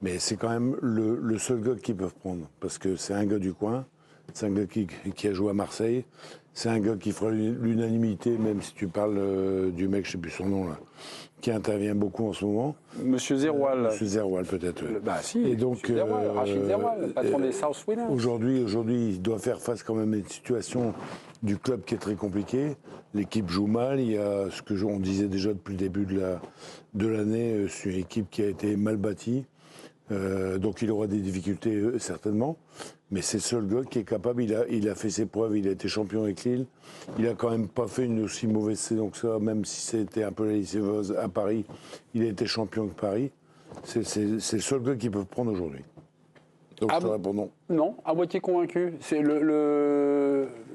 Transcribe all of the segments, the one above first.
Mais c'est quand même le seul gars qu'ils peuvent prendre. Parce que c'est un gars du coin, c'est un gars qui a joué à Marseille, c'est un gars qui fera l'unanimité, même si tu parles du mec, je ne sais plus son nom là, qui intervient beaucoup en ce moment. Monsieur Zeroual. Monsieur Zeroual, peut-être. Bah si, et donc, Rachid Zeroual, patron des South Winners. Aujourd'hui, il doit faire face quand même à une situation du club qui est très compliquée. L'équipe joue mal. Il y a ce que on disait déjà depuis le début de l'année, c'est une équipe qui a été mal bâtie. Donc il aura des difficultés certainement, mais c'est le seul gars qui est capable, il a fait ses preuves, il a été champion avec Lille, il a quand même pas fait une aussi mauvaise saison que ça, même si c'était un peu la lessiveuse à Paris, il a été champion avec Paris, c'est le seul gars qu'ils peuvent prendre aujourd'hui. Donc je te réponds non. Non, à moitié convaincu. C'est Mais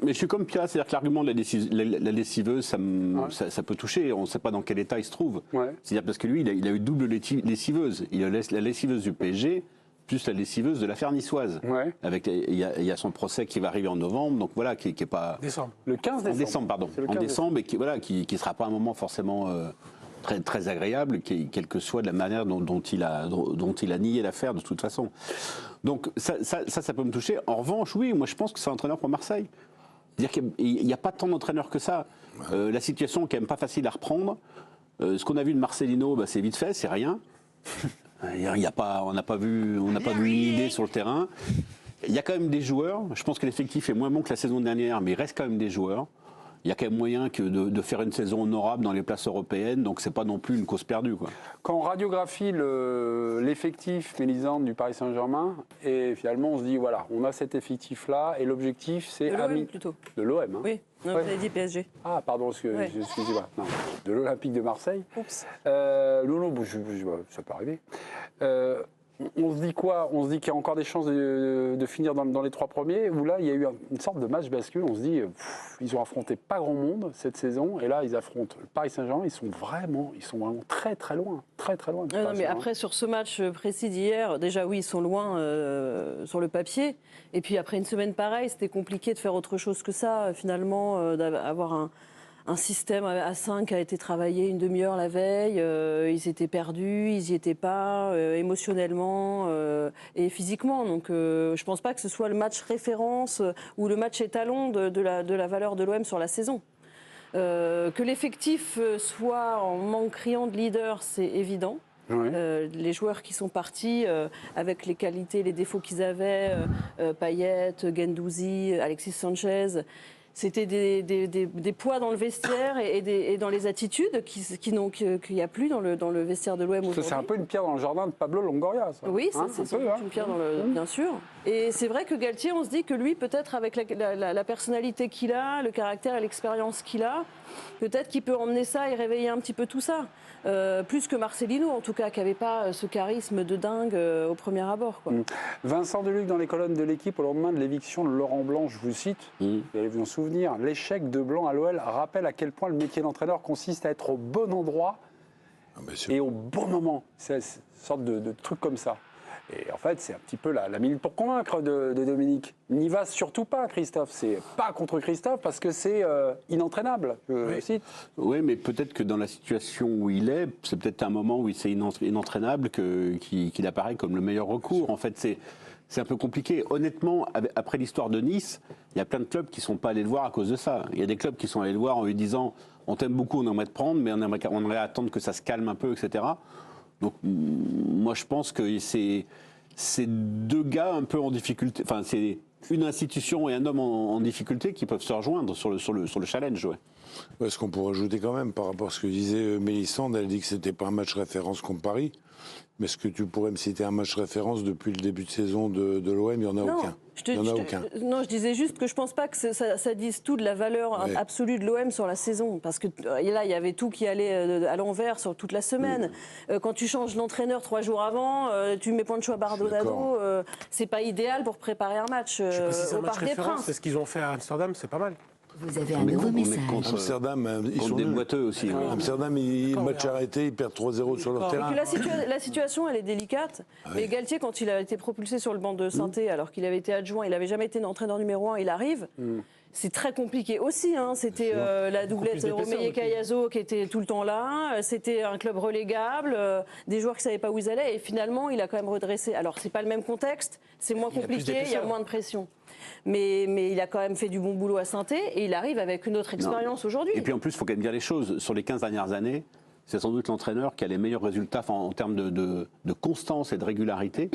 je suis comme Pia, c'est-à-dire que l'argument de la lessiveuse, ça peut toucher. On ne sait pas dans quel état il se trouve. Ouais. C'est-à-dire parce que lui, il a eu double lessiveuse. Il a la lessiveuse du PSG plus la lessiveuse de l'affaire niçoise. Ouais. Il y a son procès qui va arriver en novembre, donc voilà, qui est pas. Décembre. Le 15 décembre. En décembre, pardon. En décembre, et qui sera pas un moment forcément très, très agréable, quelle que soit de la manière dont il a nié l'affaire de toute façon. Donc ça peut me toucher. En revanche, oui, moi je pense que c'est un entraîneur pour Marseille. C'est-à-dire qu'il n'y a pas tant d'entraîneurs que ça. La situation est quand même pas facile à reprendre. Ce qu'on a vu de Marcelino, bah, c'est vite fait, c'est rien. On n'a pas vu une idée sur le terrain. Il y a quand même des joueurs. Je pense que l'effectif est moins bon que la saison dernière, mais il reste quand même des joueurs. Il y a quand même moyen que de faire une saison honorable dans les places européennes, donc c'est pas non plus une cause perdue, quoi. Quand on radiographie l'effectif Mélisande du Paris Saint-Germain, et finalement on se dit voilà, on a cet effectif-là, et l'objectif c'est... De l'OM plutôt. De l'OM, hein. Oui, non, Ouais. vous avez dit PSG. Ah, pardon, excusez-moi. Non, de l'Olympique de Marseille. Oups. Non, ça peut arriver. On se dit quoi? On se dit qu'il y a encore des chances de finir dans les 3 premiers, où là, il y a eu une sorte de match bascule. On se dit, ils ont affronté pas grand monde cette saison, et là, ils affrontent le Paris Saint-Germain. Ils sont vraiment très, très loin. Très, très loin. Non, mais après, sur ce match précis d'hier, déjà, oui, ils sont loin sur le papier. Et puis, après une semaine pareille, c'était compliqué de faire autre chose que ça, finalement, d'avoir un système à 5 qui a été travaillé une demi-heure la veille. Ils étaient perdus, ils n'y étaient pas émotionnellement et physiquement. Donc je ne pense pas que ce soit le match référence ou le match étalon de la valeur de l'OM sur la saison. Que l'effectif soit en manque criant de leader, c'est évident. Oui. Les joueurs qui sont partis avec les qualités, les défauts qu'ils avaient, Payet, Guendouzi, Alexis Sanchez, c'était des poids dans le vestiaire et dans les attitudes qu'il n'y a plus dans le vestiaire de l'OM aujourd'hui. C'est un peu une pierre dans le jardin de Pablo Longoria, ça. Oui, c'est une pierre bien sûr. Et c'est vrai que Galtier, on se dit que lui, peut-être avec la personnalité qu'il a, le caractère et l'expérience qu'il a, peut-être qu'il peut emmener ça et réveiller un petit peu tout ça. Plus que Marcelino, en tout cas, qui n'avait pas ce charisme de dingue au premier abord, quoi. Vincent Deluc dans les colonnes de l'Équipe au lendemain de l'éviction de Laurent Blanc, je vous cite, vous allez vous en souvenir, l'échec de Blanc à l'OL rappelle à quel point le métier d'entraîneur consiste à être au bon endroit et au bon moment. C'est une sorte de truc comme ça. Et en fait, c'est un petit peu la minute pour convaincre de Dominique. N'y va surtout pas, Christophe. C'est pas contre Christophe parce que c'est inentraînable, je cite. Oui, mais peut-être que dans la situation où il est, c'est peut-être un moment où c'est inentraînable qu'il apparaît comme le meilleur recours. En fait, c'est un peu compliqué. Honnêtement, après l'histoire de Nice, il y a plein de clubs qui ne sont pas allés le voir à cause de ça. Il y a des clubs qui sont allés le voir en lui disant « on t'aime beaucoup, on aimerait te prendre, mais on aimerait attendre que ça se calme un peu, etc. » Donc, moi, je pense que c'est 2 gars un peu en difficulté. Enfin, c'est une institution et un homme en difficulté qui peuvent se rejoindre sur le challenge. Ouais. Ce qu'on pourrait ajouter quand même par rapport à ce que disait Mélissande, elle dit que c'était pas un match référence contre Paris. Mais est-ce que tu pourrais me citer un match référence depuis le début de saison de l'OM? Il n'y en a aucun. Non, je disais juste que je ne pense pas que ça dise tout de la valeur absolue de l'OM sur la saison. Parce que là, il y avait tout qui allait à l'envers sur toute la semaine. Quand tu changes l'entraîneur 3 jours avant, tu mets Pancho à Bardonado, c'est pas idéal pour préparer un match au Parc des Princes. C'est ce qu'ils ont fait à Amsterdam, c'est pas mal. Vous avez un nouveau message. Amsterdam, ils sont des nuls. boiteux aussi. Amsterdam, le match arrêté, ils perdent 3-0 sur leur terrain. Et que la situation, elle est délicate. Et Galtier, quand il a été propulsé sur le banc de Saint-Étienne, alors qu'il avait été adjoint, il n'avait jamais été entraîneur numéro 1, il arrive. c'est très compliqué aussi. Hein. C'était la doublette Romeyer-Cayazo qui était tout le temps là. C'était un club relégable, des joueurs qui ne savaient pas où ils allaient. Et finalement, il a quand même redressé. Alors, ce n'est pas le même contexte, c'est moins compliqué, il y a moins de pression. Mais il a quand même fait du bon boulot à Saint-Étienne et il arrive avec une autre expérience aujourd'hui. Et puis en plus, il faut quand même dire les choses. Sur les 15 dernières années, c'est sans doute l'entraîneur qui a les meilleurs résultats en termes de constance et de régularité.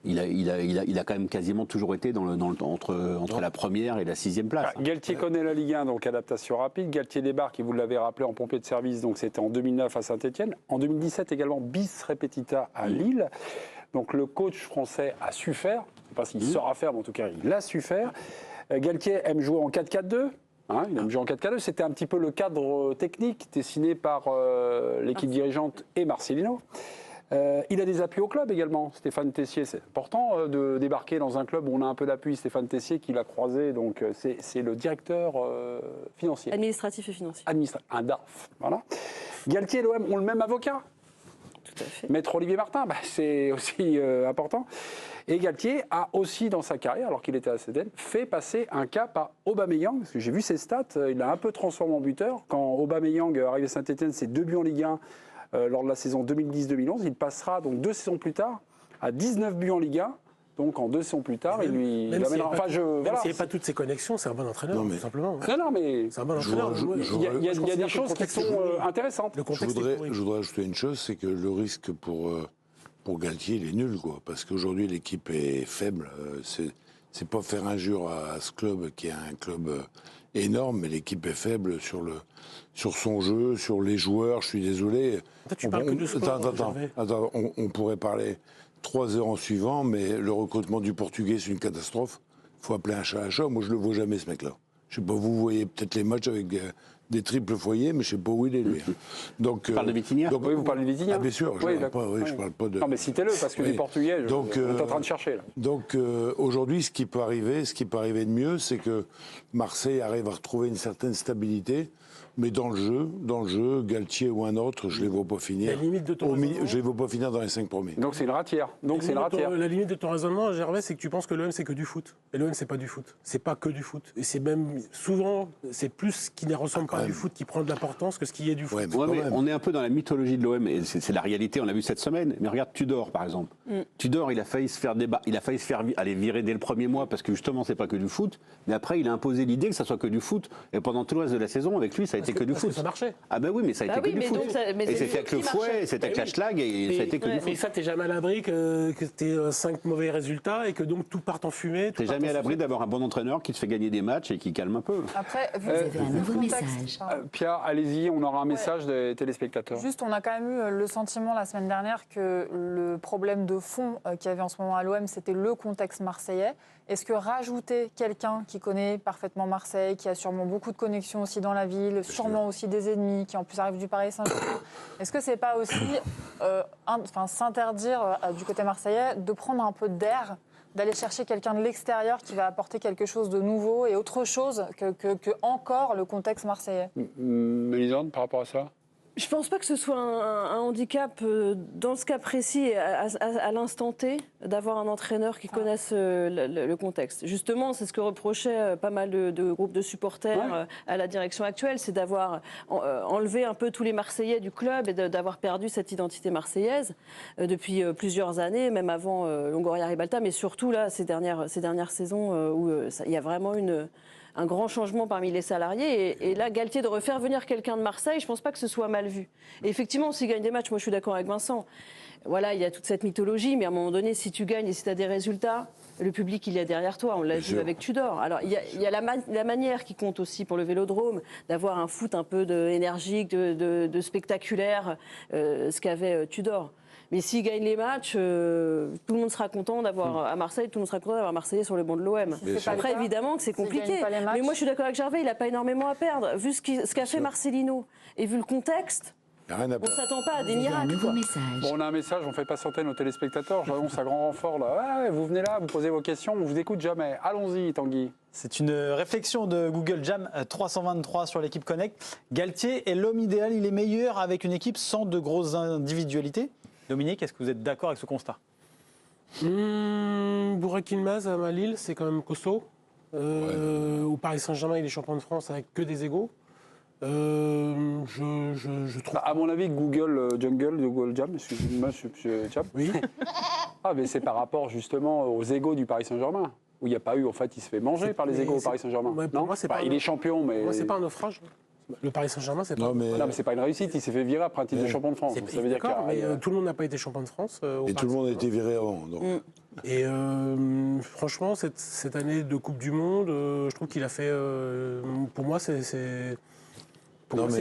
Il a quand même quasiment toujours été entre la première et la 6e place. Galtier connaît la Ligue 1, donc adaptation rapide. Galtier débarque, et vous l'avez rappelé, en pompier de service, donc c'était en 2009 à Saint-Étienne. En 2017 également, bis repetita à Lille. Donc le coach français a su faire. Je ne sais pas s'il saura faire, mais en tout cas, il a su faire. Galtier aime jouer en 4-4-2. Hein, il aime jouer en 4-4-2. C'était un petit peu le cadre technique dessiné par l'équipe dirigeante et Marcelino. Il a des appuis au club également, Stéphane Tessier. C'est important de débarquer dans un club où on a un peu d'appui. Stéphane Tessier qui l'a croisé, donc c'est le directeur financier. Administratif et financier. Un DAF, voilà. Galtier et l'OM ont le même avocat. Tout à fait. Maître Olivier Martin, c'est aussi important. Et Galtier a aussi, dans sa carrière, alors qu'il était à Saint-Étienne, fait passer un cap à Aubameyang, parce que j'ai vu ses stats, il a un peu transformé en buteur. Quand Aubameyang arrive à Saint-Étienne, c'est 2 buts en Ligue 1 lors de la saison 2010-2011. Il passera donc 2 saisons plus tard à 19 buts en Ligue 1. Donc en 2 saisons plus tard, il lui amènera. Même s'il n'y avait pas toutes ces connexions, c'est un bon entraîneur, tout simplement. Non, mais c'est un bon entraîneur. Il y a des choses qui sont intéressantes. Je voudrais ajouter une chose, c'est que le risque pour Galtier, il est nul, quoi. Parce qu'aujourd'hui, l'équipe est faible. C'est pas faire injure à ce club qui est un club énorme, mais l'équipe est faible sur son jeu, sur les joueurs. Je suis désolé. Tu parles que de sport. Attends, on pourrait parler 3 heures en suivant, mais le recrutement du Portugais, c'est une catastrophe. Il faut appeler un chat un chat. Moi, je ne le vois jamais, ce mec-là. Je sais pas, vous voyez peut-être les matchs avec des triples foyers, mais je ne sais pas où il est, lui. Donc, tu parles de Vitinha ? Oui, vous parlez de Vitinha. Ah, bien sûr, je ne parle pas de... Non, mais citez-le, parce que les Portugais, on est en train de chercher, là. Donc, aujourd'hui, ce qui peut arriver de mieux, c'est que Marseille arrive à retrouver une certaine stabilité. Mais dans le jeu, Galtier ou un autre, je ne les vois pas finir. La limite de ton raisonnement, je les vois pas finir dans les 5 premiers. Donc c'est une ratière. La limite de ton raisonnement, Gervais, c'est que tu penses que l'OM c'est que du foot. Et l'OM c'est pas du foot. C'est pas que du foot. Et c'est même souvent, c'est plus ce qui ne ressemble pas du foot qui prend de l'importance que ce qui est du foot. Ouais, mais on est un peu dans la mythologie de l'OM et c'est la réalité. On l'a vu cette semaine. Mais regarde Tudor par exemple. Tudor, il a failli se faire aller virer dès le premier mois parce que justement c'est pas que du foot. Mais après il a imposé l'idée que ça soit que du foot. Et pendant tout le reste de la saison, avec lui, ça a été que du foot. Ça marchait. Ah ben oui, mais ça a été que du foot. Et c'était avec le fouet, c'était avec la schlag et ça a été que du foot. Mais ça, t'es jamais à l'abri que t'aies 5 mauvais résultats et que donc tout parte en fumée. T'es jamais à l'abri d'avoir un bon entraîneur qui te fait gagner des matchs et qui calme un peu. Après, vous avez un nouveau message. Pierre, allez-y, on aura un message des téléspectateurs. Juste, on a quand même eu le sentiment la semaine dernière que le problème de fond qu'il y avait en ce moment à l'OM, c'était le contexte marseillais. Est-ce que rajouter quelqu'un qui connaît parfaitement Marseille, qui a sûrement beaucoup de connexions aussi dans la ville, sûrement aussi des ennemis, qui en plus arrivent du Paris Saint-Germain, est-ce que c'est pas aussi s'interdire du côté marseillais de prendre un peu d'air, d'aller chercher quelqu'un de l'extérieur qui va apporter quelque chose de nouveau et autre chose que encore le contexte marseillais? Mélisande, par rapport à ça? Je ne pense pas que ce soit un handicap dans ce cas précis, à l'instant T, d'avoir un entraîneur qui connaisse le contexte. Justement, c'est ce que reprochaient pas mal de groupes de supporters à la direction actuelle, c'est d'avoir enlevé un peu tous les Marseillais du club et d'avoir perdu cette identité marseillaise depuis plusieurs années, même avant Longoria-Ribalta, mais surtout là, ces dernières saisons où il y a vraiment un grand changement parmi les salariés. Et là, Galtier de refaire venir quelqu'un de Marseille, je ne pense pas que ce soit mal vu. Et effectivement, s'il gagne des matchs, moi je suis d'accord avec Vincent. Voilà, il y a toute cette mythologie, mais à un moment donné, si tu gagnes et si tu as des résultats, le public, il est derrière toi. On l'a vu avec Tudor. Alors, il y a la manière qui compte aussi pour le Vélodrome, d'avoir un foot un peu énergique, de spectaculaire, ce qu'avait Tudor. Mais s'il gagne les matchs, tout le monde sera content d'avoir à Marseille, tout le monde sera content d'avoir Marseillais sur le banc de l'OM. Après, évidemment que c'est compliqué. Mais moi, je suis d'accord avec Gervais, il n'a pas énormément à perdre. Vu ce qu'a fait Marcelino et vu le contexte, on ne s'attend pas à des miracles. Bon, on a un message, on fait patienter nos téléspectateurs. J'annonce à grand renfort là. Vous venez là, vous posez vos questions, on vous écoute jamais. Allons-y, Tanguy. C'est une réflexion de Google Jam 323 sur l'équipe Connect. Galtier est l'homme idéal, il est meilleur avec une équipe sans de grosses individualités. Dominique, est-ce que vous êtes d'accord avec ce constat? Burak Yılmaz à Lille, c'est quand même costaud. Au Paris Saint-Germain, il est champion de France avec que des égaux. Je trouve. À mon avis, Google Jam, excusez-moi, monsieur Jam. Oui. Ah, mais c'est par rapport justement aux égaux du Paris Saint-Germain, où il n'y a pas eu, en fait, il se fait manger par les égaux au Paris Saint-Germain. Ouais, pour non, moi, c'est Enfin, pas il est champion, mais. Moi, c'est pas un naufrage. Le Paris Saint-Germain, c'est pas. Non, mais Non, mais c'est pas une réussite, il s'est fait virer après un titre de champion de France. Donc, ça veut dire qu'il y D'accord, a- mais tout le monde n'a pas été champion de France. Au et tout le Paris monde a été viré avant. Donc. Et franchement, cette année de Coupe du Monde, je trouve qu'il a fait. Pour moi, c'est. Pour Non, moi,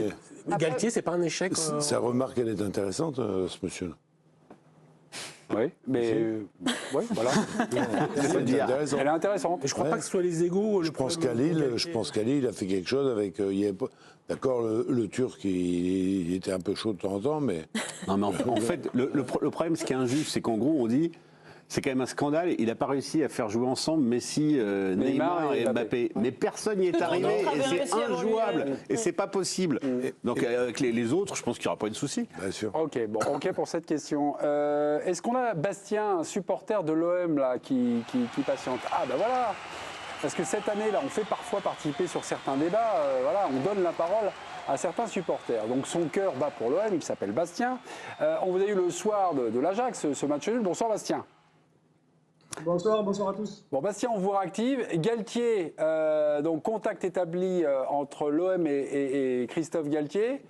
mais- Galtier, c'est pas un échec. Sa remarque, elle est intéressante, ce monsieur-là. Oui, mais. Oui, voilà. C'est intéressant. Elle est intéressante. Et je crois Ouais. pas que ce soit les égaux. Je pense qu'à Lille, il a fait quelque chose avec. Il y avait pas- D'accord, le Turc, il était un peu chaud de temps en temps, mais. Non, mais en fait, le problème, ce qui est injuste, c'est qu'en gros, on dit, c'est quand même un scandale. Il n'a pas réussi à faire jouer ensemble Messi, Neymar et Mbappé. Mais personne n'y est arrivé on et avait c'est réussi avant lui. injouable et c'est pas possible. Donc avec les autres, je pense qu'il n'y aura pas de souci. Bien sûr. Ok, bon, ok pour cette question. Est-ce qu'on a Bastien, un supporter de l'OM là, qui patiente? Ah ben voilà. Parce que cette année, là, on fait parfois participer sur certains débats. Voilà, on donne la parole à certains supporters. Donc son cœur bat pour l'OM, il s'appelle Bastien. On vous a eu le soir de l'Ajax, ce match nul. Bonsoir Bastien. Bonsoir, bonsoir à tous. Bon Bastien, on vous réactive. Galtier, donc contact établi entre l'OM et Christophe Galtier.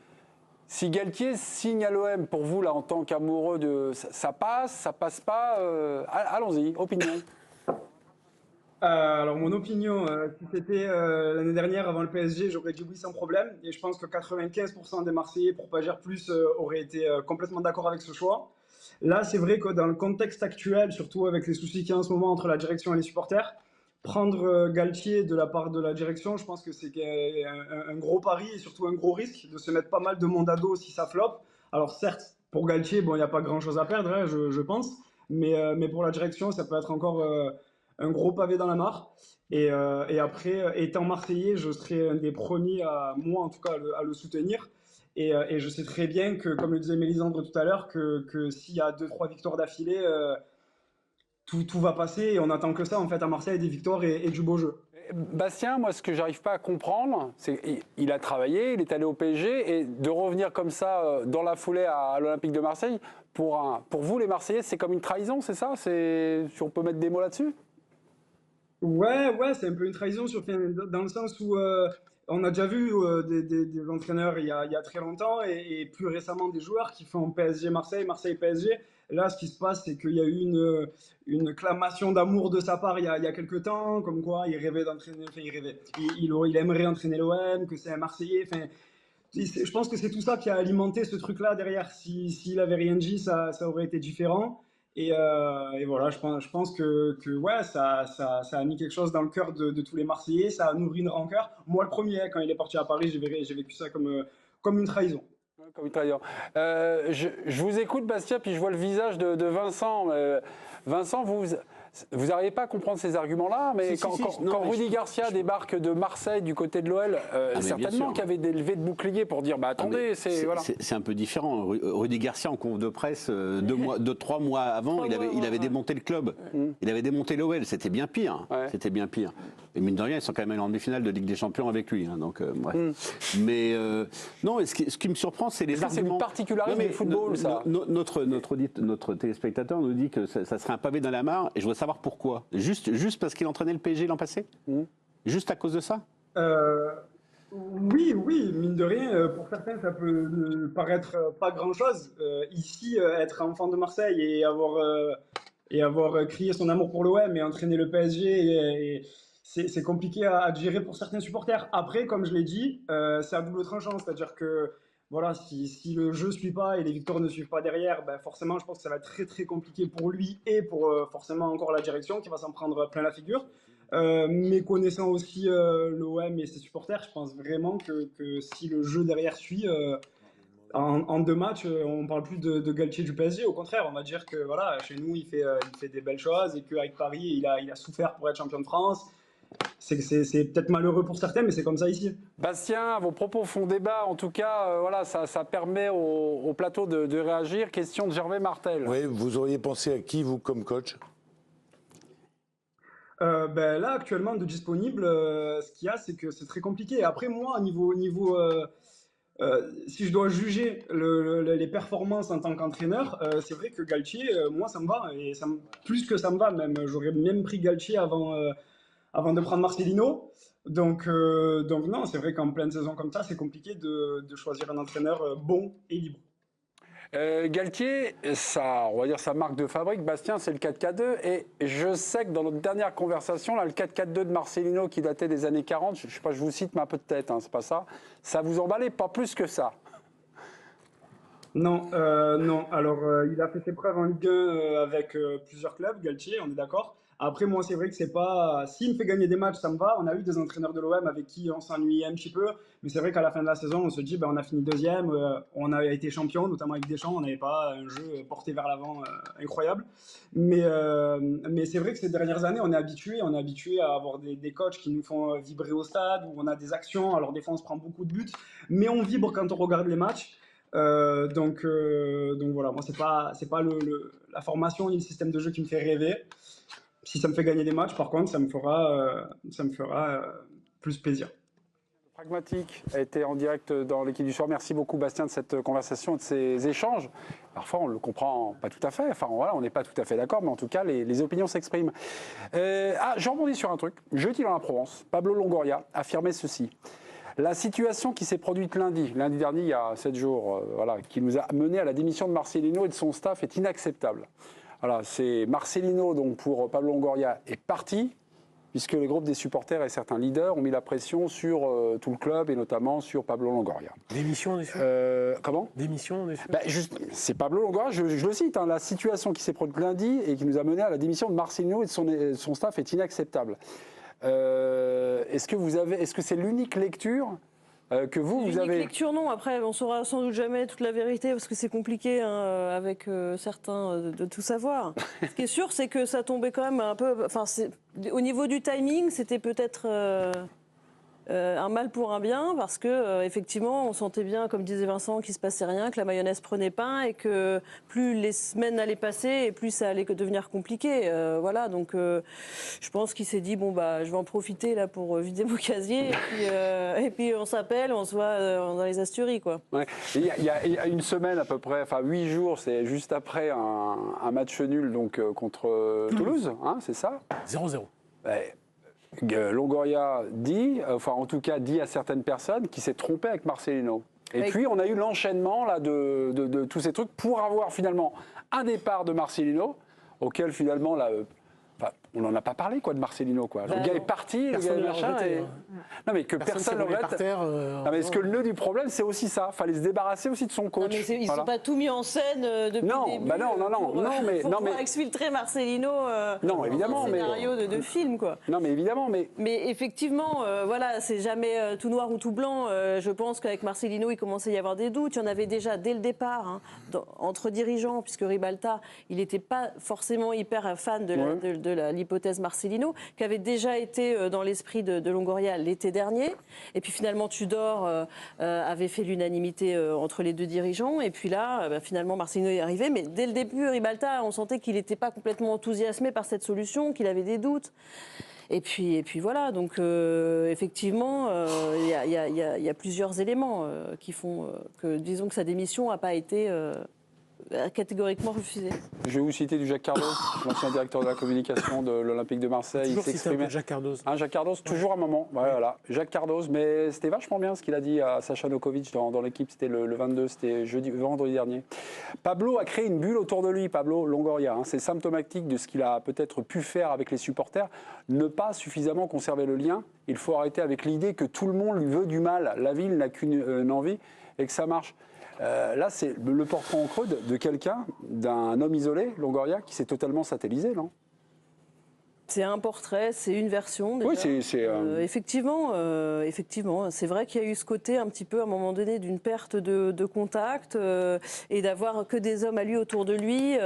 Si Galtier signe à l'OM, pour vous, là, en tant qu'amoureux de... Ça passe pas allons-y, opinion. Alors mon opinion, si c'était l'année dernière avant le PSG, j'aurais dit oui sans problème. Et je pense que 95% des Marseillais, pour pas dire plus, auraient été complètement d'accord avec ce choix. Là, c'est vrai que dans le contexte actuel, surtout avec les soucis qu'il y a en ce moment entre la direction et les supporters, prendre Galtier de la part de la direction, je pense que c'est un gros pari et surtout un gros risque de se mettre pas mal de monde à dos si ça floppe. Alors certes, pour Galtier, bon, il n'y a pas grand-chose à perdre, hein, je pense, mais pour la direction, ça peut être encore un gros pavé dans la mare. Et après, étant Marseillais, je serai un des premiers, moi en tout cas, à le soutenir. Et je sais très bien que, comme le disait Mélisandre tout à l'heure, que s'il y a 2-3 victoires d'affilée, tout va passer. Et on attend que ça, en fait, à Marseille, des victoires et du beau jeu. Bastien, moi, ce que j'arrive pas à comprendre, c'est qu'il a travaillé, il est allé au PSG, et de revenir comme ça, dans la foulée à l'Olympique de Marseille, pour vous, les Marseillais, c'est comme une trahison, c'est ça? Si on peut mettre des mots là-dessus? Ouais, c'est un peu une trahison dans le sens où on a déjà vu des entraîneurs il y a très longtemps et plus récemment des joueurs qui font PSG-Marseille, Marseille-PSG. Là, ce qui se passe, c'est qu'il y a eu une clamation d'amour de sa part il y a quelques temps, comme quoi il rêvait d'entraîner, enfin il rêvait, il aimerait entraîner l'OM, que c'est un Marseillais, enfin. Je pense que c'est tout ça qui a alimenté ce truc-là derrière. S'il avait rien dit, ça aurait été différent. Et voilà, je pense que ouais, ça a mis quelque chose dans le cœur de tous les Marseillais, ça a nourri une rancœur. Moi, le premier, quand il est parti à Paris, j'ai vécu ça comme une trahison. Comme une trahison. Je vous écoute, Bastien, puis je vois le visage de Vincent. Vincent, vous n'arrivez pas à comprendre ces arguments-là, mais quand Rudy Garcia débarque de Marseille du côté de l'OL, certainement qu'il y avait des levées de boucliers pour dire, bah attendez, c'est un peu différent. Rudy Garcia, en conf de presse, 3 mois avant, il avait démonté le club. Il avait démonté l'OL, c'était bien pire. Ouais. C'était bien pire. Et mine de rien, ils sont quand même allés en demi-finale de Ligue des Champions avec lui. Hein, donc, bref. Mais non, ce qui me surprend, c'est les arguments. C'est une particularité du football, ça. Notre téléspectateur nous dit que ça serait un pavé dans la mare, et je voudrais savoir pourquoi. Juste parce qu'il entraînait le PSG l'an passé? Juste à cause de ça? Oui, mine de rien, pour certains, ça peut paraître pas grand-chose. Ici, être enfant de Marseille et avoir crié son amour pour l'OM et entraîner le PSG, c'est compliqué à gérer pour certains supporters. Après, comme je l'ai dit, c'est à double tranchant, c'est-à-dire que voilà, si le jeu ne suit pas et les victoires ne suivent pas derrière, ben forcément, je pense que ça va être très très compliqué pour lui et pour forcément encore la direction qui va s'en prendre plein la figure. Mais connaissant aussi l'OM et ses supporters, je pense vraiment que si le jeu derrière suit, en 2 matchs, on ne parle plus de Galtier du PSG. Au contraire, on va dire que voilà, chez nous, il fait des belles choses et qu'avec Paris, il a souffert pour être champion de France. C'est peut-être malheureux pour certains, mais c'est comme ça ici. Bastien, vos propos font débat. En tout cas, voilà, ça permet au plateau de réagir. Question de Gervais Martel. Oui, vous auriez pensé à qui, vous, comme coach? Là, actuellement, de disponible, ce qu'il y a, c'est que c'est très compliqué. Après, moi, si je dois juger les performances en tant qu'entraîneur, c'est vrai que Galtier, moi, ça me va. Et plus que ça me va, même. J'aurais même pris Galtier avant de prendre Marcelino. Donc non, c'est vrai qu'en pleine saison comme ça, c'est compliqué de choisir un entraîneur bon et libre. Galtier, on va dire sa marque de fabrique, Bastien, c'est le 4-4-2. Et je sais que dans notre dernière conversation, là, le 4-4-2 de Marcelino qui datait des années 40, je ne sais pas, je vous cite, mais un peu de tête, hein, c'est pas ça. Ça vous emballait pas plus que ça? Non, non. Alors, il a fait ses preuves en Ligue 1 avec plusieurs clubs, Galtier, on est d'accord. Après, moi, c'est vrai que c'est pas. S'il me fait gagner des matchs, ça me va. On a eu des entraîneurs de l'OM avec qui on s'ennuyait un petit peu. Mais c'est vrai qu'à la fin de la saison, on se dit, on a fini deuxième, on a été champion, notamment avec Deschamps. On n'avait pas un jeu porté vers l'avant incroyable. Mais c'est vrai que ces dernières années, on est habitué à avoir des coachs qui nous font vibrer au stade, où on a des actions. Alors, des fois, on se prend beaucoup de buts, mais on vibre quand on regarde les matchs. Donc voilà, moi, c'est pas la formation ni le système de jeu qui me fait rêver. Si ça me fait gagner des matchs, par contre, ça me fera plus plaisir. Pragmatique a été en direct dans l'équipe du soir. Merci beaucoup Bastien de cette conversation, de ces échanges. Parfois on ne le comprend pas tout à fait, enfin voilà, on n'est pas tout à fait d'accord, mais en tout cas les opinions s'expriment. Je rebondis sur un truc. Jeudi dans la Provence, Pablo Longoria affirmait ceci. La situation qui s'est produite lundi dernier, il y a 7 jours, qui nous a mené à la démission de Marcelino et de son staff est inacceptable. Voilà, c'est Marcelino, donc pour Pablo Longoria, est parti, puisque les groupes des supporters et certains leaders ont mis la pression sur tout le club et notamment sur Pablo Longoria. Démission, on est sûr. Comment ? Démission, on est sûr. C'est Pablo Longoria, je le cite, la situation qui s'est produite lundi et qui nous a mené à la démission de Marcelino et de son staff est inacceptable. Est-ce que c'est l'unique lecture que vous avez... lecture, non. Après, on saura sans doute jamais toute la vérité parce que c'est compliqué avec certains de tout savoir. Ce qui est sûr, c'est que ça tombait quand même un peu... Enfin, au niveau du timing, c'était peut-être un mal pour un bien parce que effectivement, on sentait bien, comme disait Vincent, qu'il se passait rien, que la mayonnaise prenait pain et que plus les semaines allaient passer et plus ça allait devenir compliqué. Voilà, donc je pense qu'il s'est dit je vais en profiter là pour vider mon casier et puis on s'appelle, on se voit dans les Asturies, quoi. Ouais. Il y a une semaine à peu près, enfin 8 jours, c'est juste après un match nul donc contre Toulouse, c'est ça ? 0-0. Ouais. Longoria dit à certaines personnes qu'il s'est trompé avec Marcelino. Et puis on a eu l'enchaînement là de tous ces trucs pour avoir finalement un départ de Marcelino auquel finalement on n'en a pas parlé de Marcelino quoi. Le gars est parti, le gars est machin. Non mais que personne ne regrette. Mais est-ce que le nœud du problème c'est aussi ça? Fallait se débarrasser aussi de son coach. Non, mais ils sont pas tout mis en scène depuis le début. Pour exfiltrer Marcelino. Non évidemment, mais scénario de film quoi. Non mais évidemment, mais effectivement, c'est jamais tout noir ou tout blanc. Je pense qu'avec Marcelino, il commençait à y avoir des doutes. Il y en avait déjà dès le départ entre dirigeants, puisque Ribalta, il n'était pas forcément hyper fan de l'hypothèse Marcelino, qui avait déjà été dans l'esprit de Longoria l'été dernier. Et puis finalement, Tudor avait fait l'unanimité entre les deux dirigeants. Et puis là, finalement, Marcelino est arrivé. Mais dès le début, Ribalta, on sentait qu'il n'était pas complètement enthousiasmé par cette solution, qu'il avait des doutes. Et puis voilà, donc effectivement, il y a plusieurs éléments qui font que, disons que sa démission n'a pas été catégoriquement refusée. Je vais vous citer du Jacques Cardoz, l'ancien directeur de la communication de l'Olympique de Marseille. Toujours cité Jacques Cardoz. Jacques Cardoz, toujours un moment. Voilà. Jacques Cardoz, mais c'était vachement bien ce qu'il a dit à Sacha Nokovic dans l'équipe. C'était le 22, c'était vendredi dernier. Pablo a créé une bulle autour de lui, Pablo Longoria. C'est symptomatique de ce qu'il a peut-être pu faire avec les supporters. Ne pas suffisamment conserver le lien. Il faut arrêter avec l'idée que tout le monde lui veut du mal. La ville n'a qu'une envie et que ça marche. Là, c'est le portrait en creux de quelqu'un, d'un homme isolé, Longoria, qui s'est totalement satellisé, non ? C'est un portrait, c'est une version. Déjà. Oui, effectivement, c'est vrai qu'il y a eu ce côté un petit peu, à un moment donné, d'une perte de contact et d'avoir que des hommes à lui autour de lui,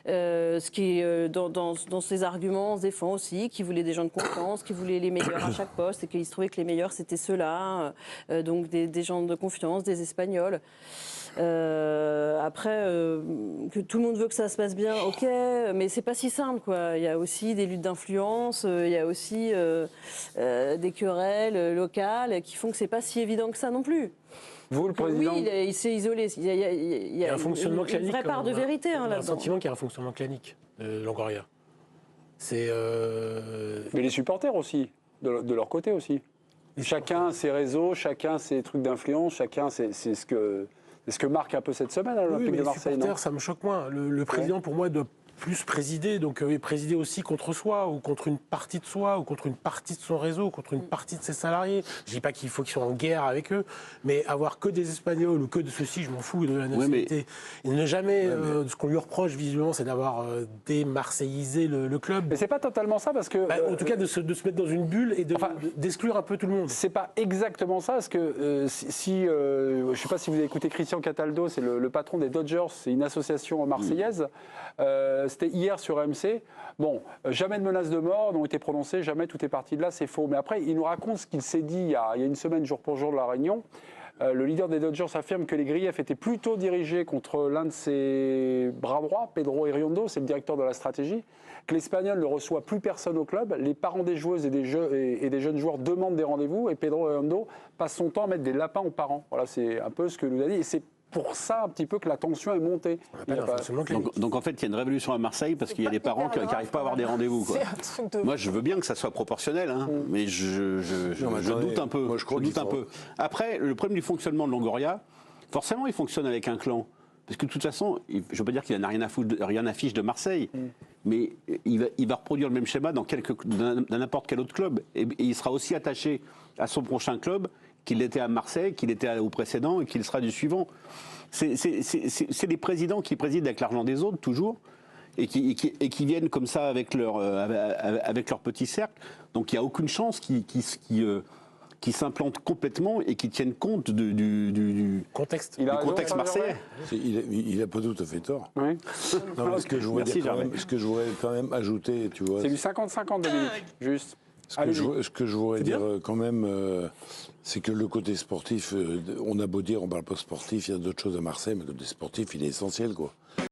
ce qui, dans ses arguments, se défend aussi, qui voulait des gens de confiance, qui voulait les meilleurs à chaque poste et qu'il se trouvait que les meilleurs, c'était ceux-là, donc des gens de confiance, des Espagnols. Après, que tout le monde veut que ça se passe bien, ok, mais c'est pas si simple, quoi. Il y a aussi des luttes d'influence influences, il y a aussi des querelles locales qui font que c'est pas si évident que ça non plus. Vous, le président. Oui, il s'est isolé. Il y a un fonctionnement clanique. Une vraie part de vérité On a là-dedans. un sentiment qu'il y a un fonctionnement clanique de Longoria. C'est. Mais les supporters aussi, de leur côté aussi. Chacun ses réseaux, chacun ses trucs d'influence, chacun c'est ce que marque un peu cette semaine à l'Olympique Oui, mais de les Marseille. supporters, Non ça me choque moins. Le président, pour moi, doit plus présider, donc présider aussi contre soi, ou contre une partie de soi, ou contre une partie de son réseau, ou contre une partie de ses salariés. Je dis pas qu'il faut qu'ils soient en guerre avec eux, mais avoir que des Espagnols ou que de ceux-ci, je m'en fous de la nationalité. Et ne jamais, ce qu'on lui reproche visiblement, c'est d'avoir démarseillisé le club. Mais c'est pas totalement ça parce que. En tout cas, de se mettre dans une bulle et d'exclure un peu tout le monde. C'est pas exactement ça, parce que je sais pas si vous avez écouté Christian Cataldo, c'est le patron des Dodgers, c'est une association marseillaise. C'était hier sur AMC. Bon, jamais de menaces de mort n'ont été prononcées, jamais tout est parti de là, c'est faux. Mais après, il nous raconte ce qu'il s'est dit il y a une semaine, jour pour jour, de la réunion. Le leader des Dodgers affirme que les griefs étaient plutôt dirigés contre l'un de ses bras droits, Pedro Iriondo, c'est le directeur de la stratégie, que l'Espagnol ne reçoit plus personne au club, les parents des joueuses et des jeunes joueurs demandent des rendez-vous, et Pedro Iriondo passe son temps à mettre des lapins aux parents. Voilà, c'est un peu ce que nous a dit. Et c'est pour ça un petit peu que la tension est montée. Donc en fait, il y a une révolution à Marseille parce qu'il y a des parents qui n'arrivent pas à avoir des rendez-vous. Moi, je veux bien que ça soit proportionnel, hein, mais je doute un peu. Moi, je doute un peu. Après, le problème du fonctionnement de Longoria, forcément, il fonctionne avec un clan. Parce que de toute façon, je ne veux pas dire qu'il n'a rien à fiche de Marseille, mais il va reproduire le même schéma dans n'importe quel autre club. Et il sera aussi attaché à son prochain club qu'il l'était à Marseille, qu'il était au précédent et qu'il sera du suivant. C'est des présidents qui président avec l'argent des autres, toujours, et qui viennent comme ça avec leur petit cercle. Donc il n'y a aucune chance qui s'implantent complètement et qui tiennent compte du contexte, contexte marseillais. Il n'a pas tout à fait tort. Oui. Non, mais ce que je voudrais quand même ajouter, tu vois. C'est du 50-50, Dominique, juste. Ce que je voudrais dire quand même, c'est que le côté sportif, on a beau dire, on ne parle pas sportif, il y a d'autres choses à Marseille, mais le côté sportif, il est essentiel, quoi.